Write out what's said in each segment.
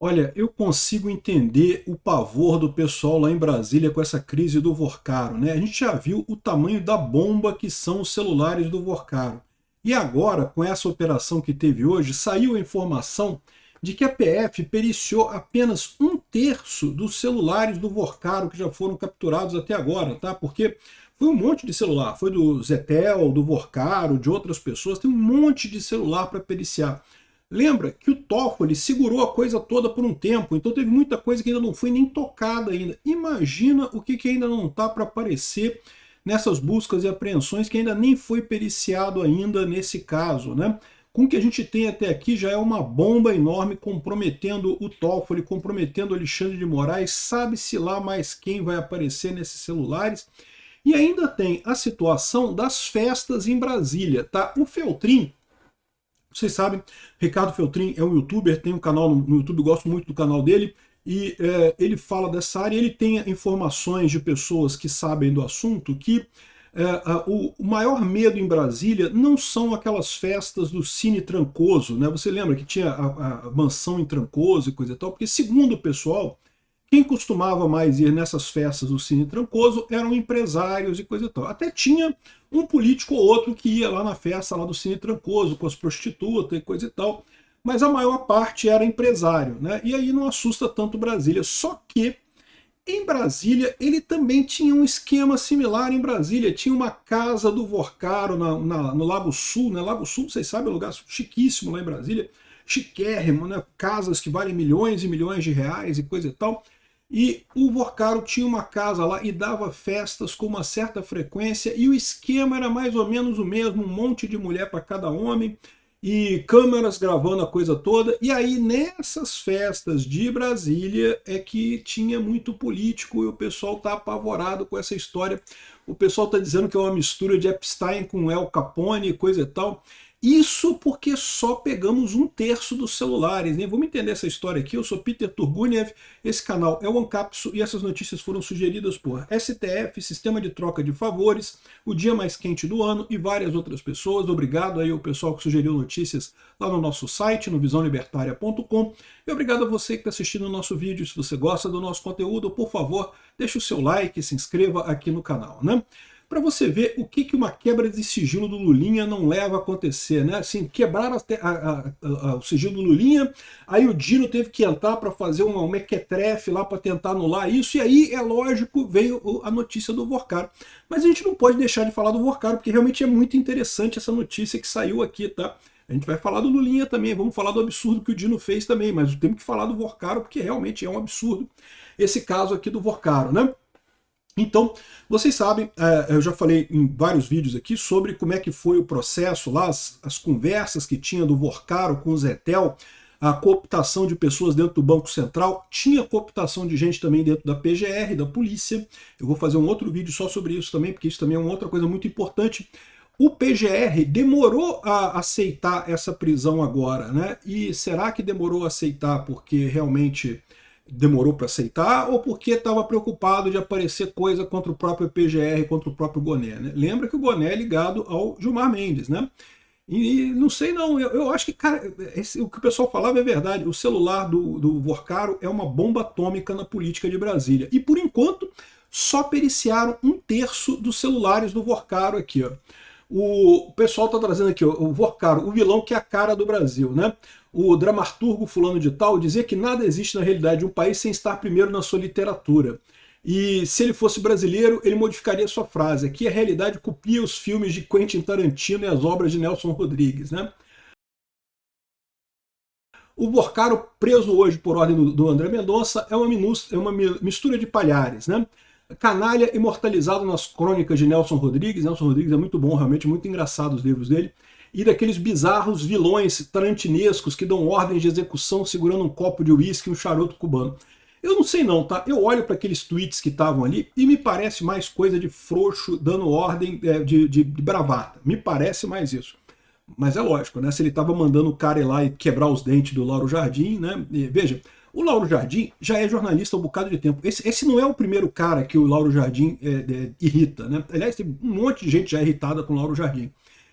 Olha, eu consigo entender o pavor do pessoal lá em Brasília com essa crise do Vorcaro, né? A gente já viu o tamanho da bomba que são os celulares do Vorcaro. E agora, com essa operação que teve hoje, saiu a informação de que a PF periciou apenas um terço dos celulares do Vorcaro que já foram capturados até agora, tá? Porque foi um monte de celular, foi do Zetel, do Vorcaro, de outras pessoas, tem um monte de celular para periciar. Lembra que o Toffoli segurou a coisa toda por um tempo, então teve muita coisa que ainda não foi nem tocada ainda. Imagina o que ainda não está para aparecer nessas buscas e apreensões que ainda nem foi periciado ainda nesse caso, né? Com o que a gente tem até aqui já é uma bomba enorme comprometendo o Toffoli, comprometendo o Alexandre de Moraes, sabe-se lá mais quem vai aparecer nesses celulares. E ainda tem a situação das festas em Brasília, tá? O Feltrin, vocês sabem, Ricardo Feltrin é um youtuber, tem um canal no YouTube, gosto muito do canal dele, e ele fala dessa área, ele tem informações de pessoas que sabem do assunto, que o maior medo em Brasília não são aquelas festas do Cine Trancoso, né? Você lembra que tinha a mansão em Trancoso e coisa e tal, porque segundo o pessoal, quem costumava mais ir nessas festas do Cine Trancoso eram empresários e coisa e tal. Até tinha um político ou outro que ia lá na festa lá do Cine Trancoso, com as prostitutas e coisa e tal, mas a maior parte era empresário, né? E aí não assusta tanto Brasília. Só que em Brasília ele também tinha um esquema similar em Brasília. Tinha uma casa do Vorcaro no Lago Sul, né? Lago Sul, vocês sabem, é um lugar chiquíssimo lá em Brasília, chiquérrimo, né? Casas que valem milhões e milhões de reais e coisa e tal. E o Vorcaro tinha uma casa lá e dava festas com uma certa frequência, e o esquema era mais ou menos o mesmo, um monte de mulher para cada homem, e câmeras gravando a coisa toda. E aí nessas festas de Brasília é que tinha muito político, e o pessoal tá apavorado com essa história. O pessoal tá dizendo que é uma mistura de Epstein com El Capone e coisa e tal. Isso porque só pegamos um terço dos celulares, né? Vamos entender essa história aqui. Eu sou Peter Turguniev, esse canal é o Ancapso e essas notícias foram sugeridas por STF, Sistema de Troca de Favores, o Dia Mais Quente do Ano e várias outras pessoas. Obrigado aí ao pessoal que sugeriu notícias lá no nosso site, no visãolibertaria.com. E obrigado a você que está assistindo o nosso vídeo. Se você gosta do nosso conteúdo, por favor, deixe o seu like e se inscreva aqui no canal, né? Para você ver o que uma quebra de sigilo do Lulinha não leva a acontecer, né? Assim, quebraram o sigilo do Lulinha, aí o Dino teve que entrar para fazer uma mequetrefe lá para tentar anular isso, e aí, é lógico, veio a notícia do Vorcaro. Mas a gente não pode deixar de falar do Vorcaro, porque realmente é muito interessante essa notícia que saiu aqui, tá? A gente vai falar do Lulinha também, vamos falar do absurdo que o Dino fez também, mas temos que falar do Vorcaro, porque realmente é um absurdo esse caso aqui do Vorcaro, né? Então, vocês sabem, eu já falei em vários vídeos aqui sobre como é que foi o processo lá, as conversas que tinha do Vorcaro com o Zetel, a cooptação de pessoas dentro do Banco Central, tinha cooptação de gente também dentro da PGR, da polícia. Eu vou fazer um outro vídeo só sobre isso também, porque isso também é uma outra coisa muito importante. O PGR demorou a aceitar essa prisão agora, né? E será que demorou a aceitar porque realmente demorou para aceitar, ou porque estava preocupado de aparecer coisa contra o próprio PGR, contra o próprio Goné, né? Lembra que o Goné é ligado ao Gilmar Mendes, né? E não sei não, eu acho que, cara, o que o pessoal falava é verdade. O celular do Vorcaro é uma bomba atômica na política de Brasília. E por enquanto, só periciaram um terço dos celulares do Vorcaro aqui, ó. O pessoal está trazendo aqui, ó, o Vorcaro, o vilão que é a cara do Brasil, né? O dramaturgo fulano de tal dizia que nada existe na realidade de um país sem estar primeiro na sua literatura. E se ele fosse brasileiro, ele modificaria sua frase. Aqui a realidade copia os filmes de Quentin Tarantino e as obras de Nelson Rodrigues, né? O Vorcaro, preso hoje por ordem do André Mendonça, é uma mistura de palhares, né? Canalha imortalizado nas crônicas de Nelson Rodrigues. Nelson Rodrigues é muito bom, realmente muito engraçado os livros dele. E daqueles bizarros vilões tarantinescos que dão ordens de execução segurando um copo de uísque e um charuto cubano. Eu não sei não, tá? Eu olho para aqueles tweets que estavam ali e me parece mais coisa de frouxo dando ordem de bravata. Me parece mais isso. Mas é lógico, né? Se ele estava mandando o cara ir lá e quebrar os dentes do Lauro Jardim, né? E, veja, o Lauro Jardim já é jornalista há um bocado de tempo. Esse não é o primeiro cara que o Lauro Jardim irrita, né? Aliás, tem um monte de gente já irritada com o Lauro Jardim.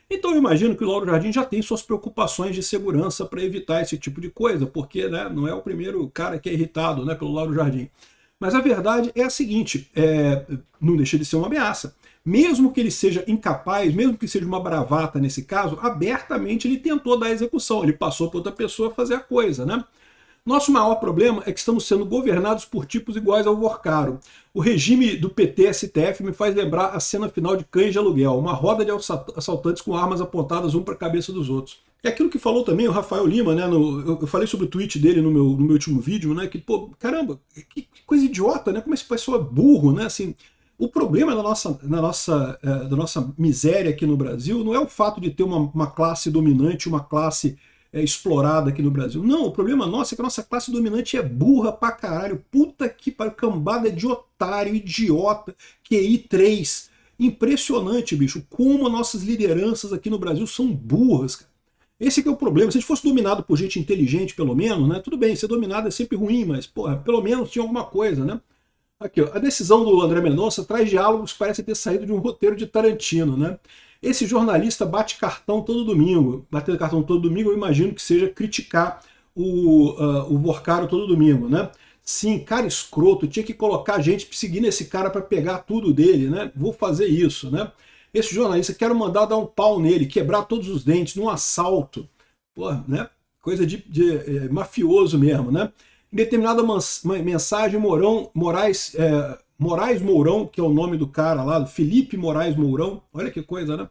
Então eu imagino que o Lauro Jardim já tem suas preocupações de segurança para evitar esse tipo de coisa, porque, né, não é o primeiro cara que é irritado, né, pelo Lauro Jardim. Mas a verdade é a seguinte, não deixa de ser uma ameaça. Mesmo que ele seja incapaz, mesmo que seja uma bravata nesse caso, abertamente ele tentou dar a execução, ele passou para outra pessoa fazer a coisa, né? Nosso maior problema é que estamos sendo governados por tipos iguais ao Vorcaro. O regime do PT-STF me faz lembrar a cena final de Cães de Aluguel, uma roda de assaltantes com armas apontadas um para a cabeça dos outros. É aquilo que falou também o Rafael Lima, né? Eu falei sobre o tweet dele no meu último vídeo, né? Que, pô, caramba, que coisa idiota, né? Como esse pessoa é burro, né? Assim, o problema da nossa miséria aqui no Brasil não é o fato de ter uma classe dominante, uma classe explorada aqui no Brasil. Não, o problema nosso é que a nossa classe dominante é burra pra caralho. Puta que pariu, cambada de otário, idiota, QI 3. Impressionante, bicho, como nossas lideranças aqui no Brasil são burras, cara. Esse que é o problema. Se a gente fosse dominado por gente inteligente, pelo menos, né? Tudo bem, ser dominado é sempre ruim, mas, porra, pelo menos tinha alguma coisa, né? Aqui, ó, a decisão do André Mendonça traz diálogos que parecem ter saído de um roteiro de Tarantino, né? Esse jornalista bate cartão todo domingo. Bater cartão todo domingo, eu imagino que seja criticar o Vorcaro todo domingo, né? Sim, cara escroto, tinha que colocar gente seguindo esse cara para pegar tudo dele, né? Vou fazer isso, né? Esse jornalista, quero mandar dar um pau nele, quebrar todos os dentes num assalto. Pô, né? Coisa de mafioso mesmo, né? Em determinada mensagem, Moraes Mourão, que é o nome do cara lá, Felipe Moraes Mourão, olha que coisa, né?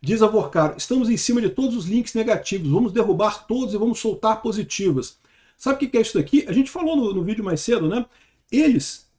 Diz a Vorcaro, estamos em cima de todos os links negativos, vamos derrubar todos e vamos soltar positivas. Sabe o que é isso daqui? A gente falou no vídeo mais cedo, né? Eles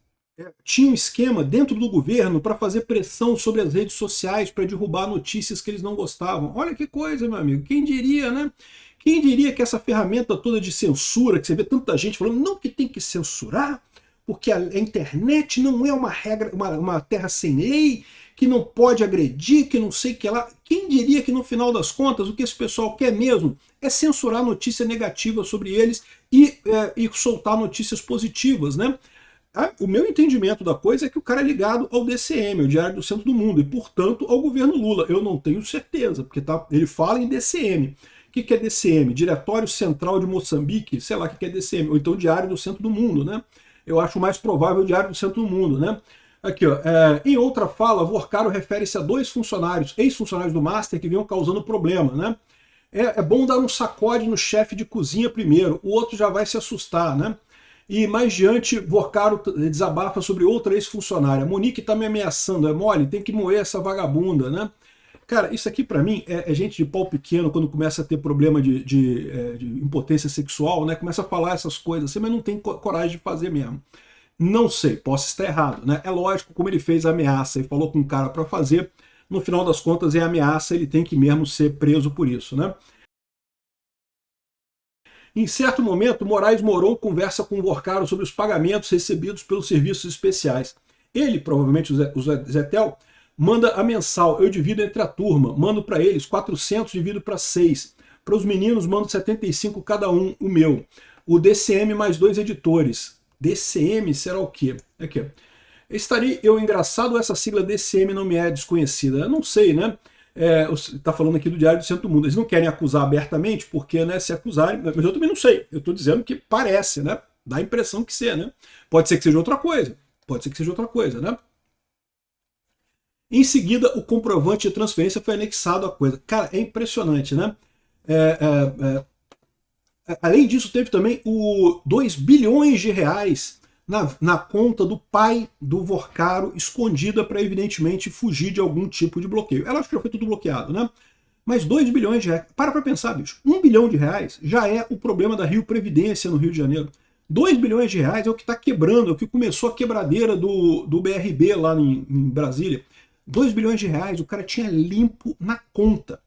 tinham um esquema dentro do governo para fazer pressão sobre as redes sociais para derrubar notícias que eles não gostavam. Olha que coisa, meu amigo. Quem diria, né? Quem diria que essa ferramenta toda de censura, que você vê tanta gente falando, não que tem que censurar, porque a internet não é uma regra, uma terra sem lei, que não pode agredir, que não sei o que lá. Quem diria que no final das contas o que esse pessoal quer mesmo é censurar notícia negativa sobre eles e soltar notícias positivas, né? O meu entendimento da coisa é que o cara é ligado ao DCM, o Diário do Centro do Mundo, e portanto ao governo Lula. Eu não tenho certeza, porque ele fala em DCM. O que é DCM? Diretório Central de Moçambique, sei lá o que é DCM, ou então Diário do Centro do Mundo, né? Eu acho mais provável o Diário do Centro do Mundo, né? Aqui, ó, em outra fala, Vorcaro refere-se a dois funcionários, ex-funcionários do Master, que vinham causando problema, né? É bom dar um sacode no chefe de cozinha primeiro, o outro já vai se assustar, né? E mais diante, Vorcaro desabafa sobre outra ex-funcionária. Monique tá me ameaçando, é mole? Tem que moer essa vagabunda, né? Cara, isso aqui para mim é gente de pau pequeno quando começa a ter problema de impotência sexual, né? Começa a falar essas coisas assim, mas não tem coragem de fazer mesmo. Não sei, posso estar errado, né? É lógico, como ele fez a ameaça e falou com o cara para fazer, no final das contas é ameaça, ele tem que mesmo ser preso por isso, né? Em certo momento, Moraes Mourão conversa com o Vorcaro sobre os pagamentos recebidos pelos serviços especiais. Ele, provavelmente o Zetel, manda a mensal, eu divido entre a turma, mando para eles 400, divido para 6. Para os meninos, mando 75 cada um, o meu. O DCM mais 2 editores. DCM será o quê? Aqui. Estaria eu engraçado ou essa sigla DCM não me é desconhecida? Eu não sei, né? Está falando aqui do Diário do Centro do Mundo. Eles não querem acusar abertamente, porque, né, se acusarem, mas eu também não sei. Eu estou dizendo que parece, né? Dá a impressão que ser, né? Pode ser que seja outra coisa. Pode ser que seja outra coisa, né? Em seguida, o comprovante de transferência foi anexado à coisa. Cara, é impressionante, né? Além disso, teve também o 2 bilhões de reais na conta do pai do Vorcaro, escondida para, evidentemente, fugir de algum tipo de bloqueio. Ela acho que já foi tudo bloqueado, né? Mas 2 bilhões de reais. Para pensar, bicho. 1 bilhão de reais já é o problema da Rio Previdência no Rio de Janeiro. 2 bilhões de reais é o que está quebrando, é o que começou a quebradeira do BRB lá em Brasília. 2 bilhões de reais o cara tinha limpo na conta.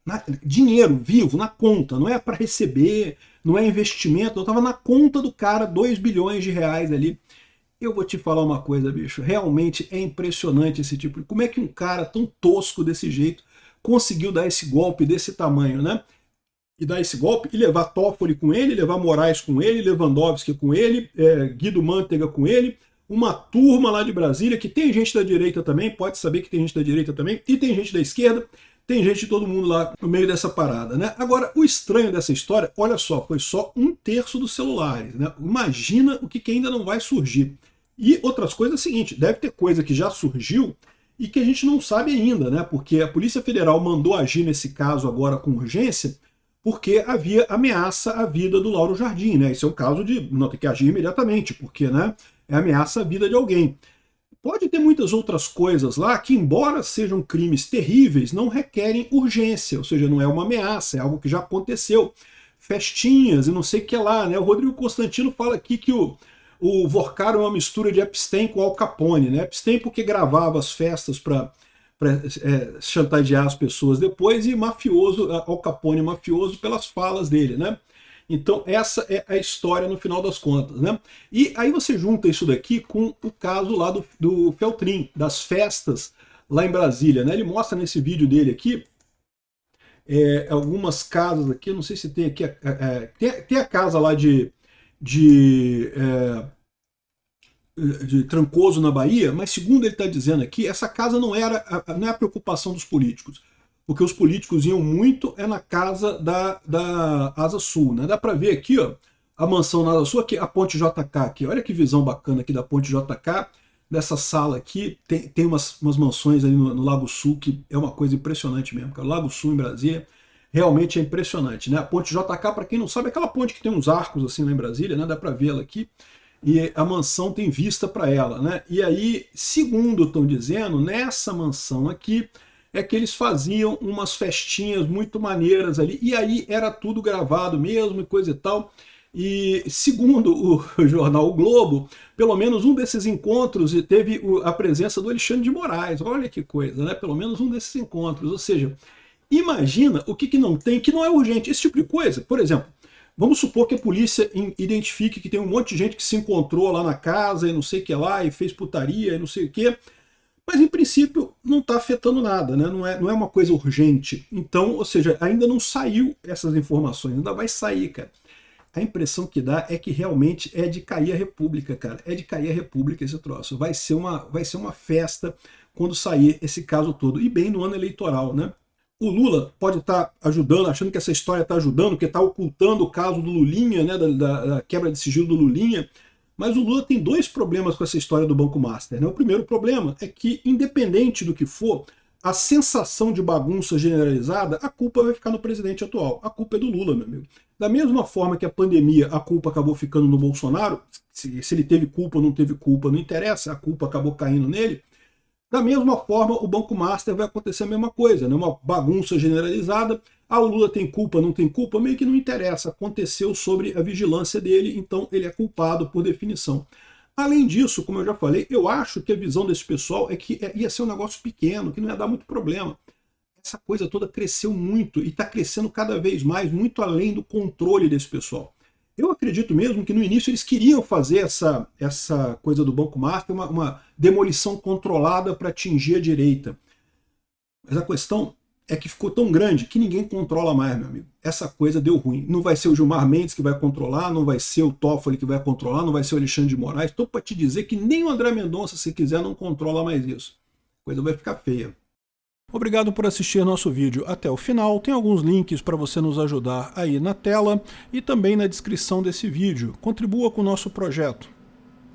Dinheiro vivo na conta. Não é para receber, não é investimento. Não estava na conta do cara 2 bilhões de reais ali. Eu vou te falar uma coisa, bicho. Realmente é impressionante esse tipo de... Como é que um cara tão tosco desse jeito conseguiu dar esse golpe desse tamanho, né? E dar esse golpe e levar Toffoli com ele, levar Moraes com ele, Lewandowski com ele, Guido Mantega com ele, uma turma lá de Brasília, que tem gente da direita também, pode saber que tem gente da direita também, e tem gente da esquerda, tem gente de todo mundo lá no meio dessa parada, né? Agora, o estranho dessa história, olha só, foi só 1/3 dos celulares, né? Imagina o que ainda não vai surgir. E outras coisas é o seguinte, deve ter coisa que já surgiu e que a gente não sabe ainda, né? Porque a Polícia Federal mandou agir nesse caso agora com urgência, porque havia ameaça à vida do Lauro Jardim, né? Esse é um caso de não ter que agir imediatamente, porque, né, é ameaça à vida de alguém. Pode ter muitas outras coisas lá que, embora sejam crimes terríveis, não requerem urgência, ou seja, não é uma ameaça, é algo que já aconteceu. Festinhas e não sei o que lá, né? O Rodrigo Constantino fala aqui que o Vorcaro é uma mistura de Epstein com Al Capone, né? Epstein porque gravava as festas para chantagear as pessoas depois, e mafioso, Al Capone mafioso pelas falas dele, né? Então essa é a história no final das contas, né? E aí você junta isso daqui com o caso lá do Feltrin, das festas lá em Brasília, né? Ele mostra nesse vídeo dele aqui algumas casas aqui, não sei se tem aqui, tem a casa lá de Trancoso, na Bahia, mas segundo ele está dizendo aqui, essa casa não é a preocupação dos políticos, porque os políticos iam muito na casa da Asa Sul, né? Dá para ver aqui, ó, a mansão na Asa Sul, aqui a Ponte JK, aqui, olha que visão bacana aqui da Ponte JK, dessa sala aqui, tem umas mansões ali no Lago Sul, que é uma coisa impressionante mesmo, cara. O Lago Sul em Brasília realmente é impressionante, né? A Ponte JK, para quem não sabe, é aquela ponte que tem uns arcos assim lá em Brasília, né? Dá para vê-la aqui. E a mansão tem vista para ela, né? E aí, segundo estão dizendo, nessa mansão aqui é que eles faziam umas festinhas muito maneiras ali, e aí era tudo gravado mesmo e coisa e tal. E segundo o jornal O Globo, pelo menos um desses encontros teve a presença do Alexandre de Moraes. Olha que coisa, né? Pelo menos um desses encontros. Ou seja, imagina o que não tem, que não é urgente. Esse tipo de coisa, por exemplo, vamos supor que a polícia identifique que tem um monte de gente que se encontrou lá na casa e não sei o que lá, e fez putaria e não sei o que, mas em princípio não está afetando nada, né? Não é uma coisa urgente. Então, ou seja, ainda não saiu essas informações, ainda vai sair, cara. A impressão que dá é que realmente é de cair a República, cara. É de cair a República esse troço. Vai ser uma festa quando sair esse caso todo. E bem no ano eleitoral, né? O Lula pode estar ajudando, achando que essa história está ajudando, porque está ocultando o caso do Lulinha, né, da quebra de sigilo do Lulinha. Mas o Lula tem dois problemas com essa história do Banco Master, né? O primeiro problema é que, independente do que for, a sensação de bagunça generalizada, a culpa vai ficar no presidente atual. A culpa é do Lula, meu amigo. Da mesma forma que a pandemia, a culpa acabou ficando no Bolsonaro, se ele teve culpa ou não teve culpa, não interessa, a culpa acabou caindo nele. Da mesma forma, o Banco Master vai acontecer a mesma coisa, né? Uma bagunça generalizada. Ah, o Lula tem culpa, não tem culpa? Meio que não interessa. Aconteceu sobre a vigilância dele, então ele é culpado por definição. Além disso, como eu já falei, eu acho que a visão desse pessoal é que ia ser um negócio pequeno, que não ia dar muito problema. Essa coisa toda cresceu muito e está crescendo cada vez mais, muito além do controle desse pessoal. Eu acredito mesmo que no início eles queriam fazer essa coisa do Banco Master, uma demolição controlada para atingir a direita. Mas a questão é que ficou tão grande que ninguém controla mais, meu amigo. Essa coisa deu ruim. Não vai ser o Gilmar Mendes que vai controlar, não vai ser o Toffoli que vai controlar, não vai ser o Alexandre de Moraes. Estou para te dizer que nem o André Mendonça, se quiser, não controla mais isso. A coisa vai ficar feia. Obrigado por assistir nosso vídeo até o final. Tem alguns links para você nos ajudar aí na tela e também na descrição desse vídeo. Contribua com o nosso projeto.